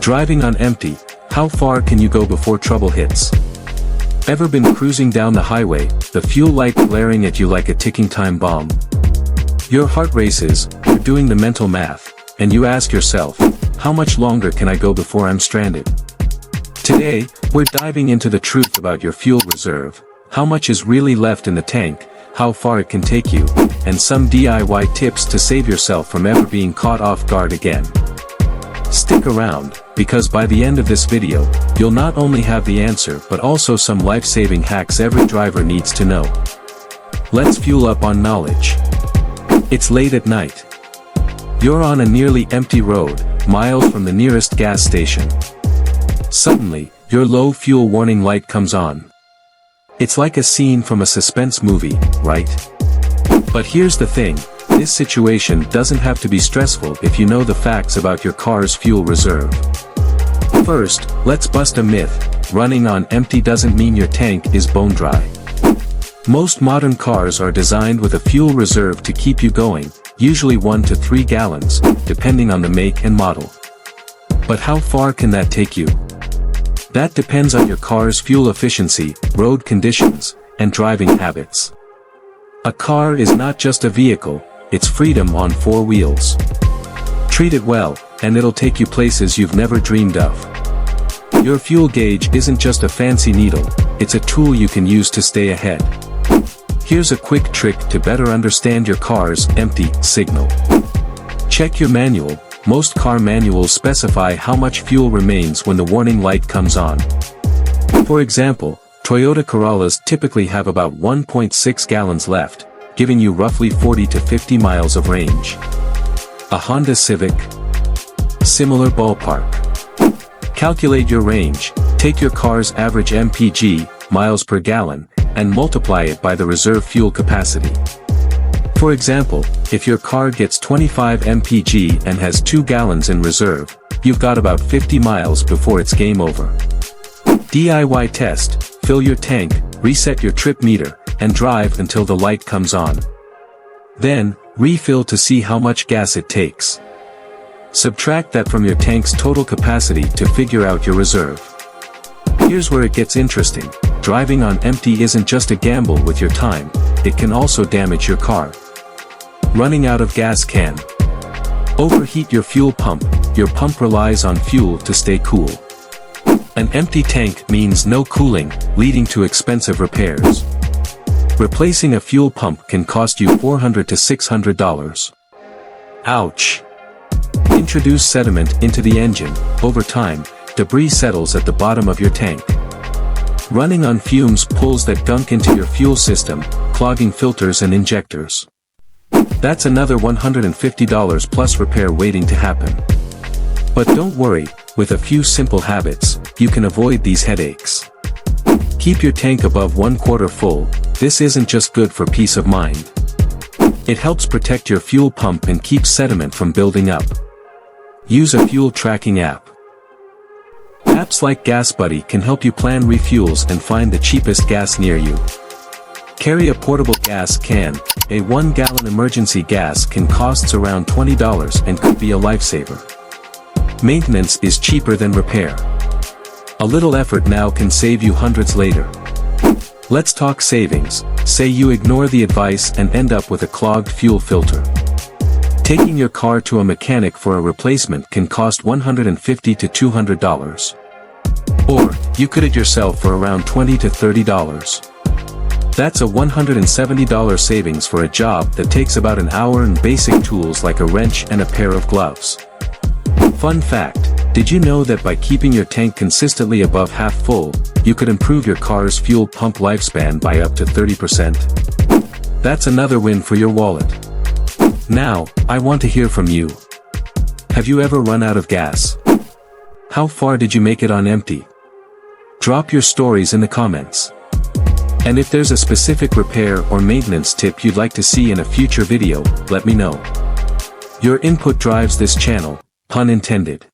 Driving on empty, how far can you go before trouble hits? Ever been cruising down the highway, the fuel light glaring at you like a ticking time bomb? Your heart races, you're doing the mental math, and you ask yourself, how much longer can I go before I'm stranded? Today, we're diving into the truth about your fuel reserve, how much is really left in the tank, how far it can take you, and some DIY tips to save yourself from ever being caught off guard again. Stick around, because by the end of this video, you'll not only have the answer but also some life-saving hacks every driver needs to know. Let's fuel up on knowledge. It's late at night. You're on a nearly empty road, miles from the nearest gas station. Suddenly, your low fuel warning light comes on. It's like a scene from a suspense movie, right? But here's the thing, this situation doesn't have to be stressful if you know the facts about your car's fuel reserve. First, let's bust a myth, running on empty doesn't mean your tank is bone dry. Most modern cars are designed with a fuel reserve to keep you going, usually 1 to 3 gallons, depending on the make and model. But how far can that take you? That depends on your car's fuel efficiency, road conditions, and driving habits. A car is not just a vehicle, it's freedom on 4 wheels. Treat it well, and it'll take you places you've never dreamed of. Your fuel gauge isn't just a fancy needle, it's a tool you can use to stay ahead. Here's a quick trick to better understand your car's empty signal. Check your manual. Most car manuals specify how much fuel remains when the warning light comes on. For example, Toyota Corollas typically have about 1.6 gallons left, giving you roughly 40 to 50 miles of range. A Honda Civic? Similar ballpark. Calculate your range, take your car's average MPG, miles per gallon, and multiply it by the reserve fuel capacity. For example, if your car gets 25 mpg and has 2 gallons in reserve, you've got about 50 miles before it's game over. DIY test, fill your tank, reset your trip meter, and drive until the light comes on. Then, refill to see how much gas it takes. Subtract that from your tank's total capacity to figure out your reserve. Here's where it gets interesting. Driving on empty isn't just a gamble with your time, it can also damage your car. Running out of gas can overheat your fuel pump. Your pump relies on fuel to stay cool. An empty tank means no cooling, leading to expensive repairs. Replacing a fuel pump can cost you $400 to $600. Ouch! Introduce sediment into the engine. Over time, debris settles at the bottom of your tank. Running on fumes pulls that gunk into your fuel system, clogging filters and injectors. That's another $150 plus repair waiting to happen. But don't worry, with a few simple habits, you can avoid these headaches. Keep your tank above 1/4 full. This isn't just good for peace of mind. It helps protect your fuel pump and keep sediment from building up. Use a fuel tracking app. Apps like GasBuddy can help you plan refuels and find the cheapest gas near you. Carry a portable gas can. A 1-gallon emergency gas can cost around $20 and could be a lifesaver. Maintenance is cheaper than repair. A little effort now can save you hundreds later. Let's talk savings. Say you ignore the advice and end up with a clogged fuel filter. Taking your car to a mechanic for a replacement can cost $150 to $200. Or, you could it yourself for around $20 to $30. That's a $170 savings for a job that takes about an hour and basic tools like a wrench and a pair of gloves. Fun fact, did you know that by keeping your tank consistently above half full, you could improve your car's fuel pump lifespan by up to 30%? That's another win for your wallet. Now, I want to hear from you. Have you ever run out of gas? How far did you make it on empty? Drop your stories in the comments. And if there's a specific repair or maintenance tip you'd like to see in a future video, let me know. Your input drives this channel, pun intended.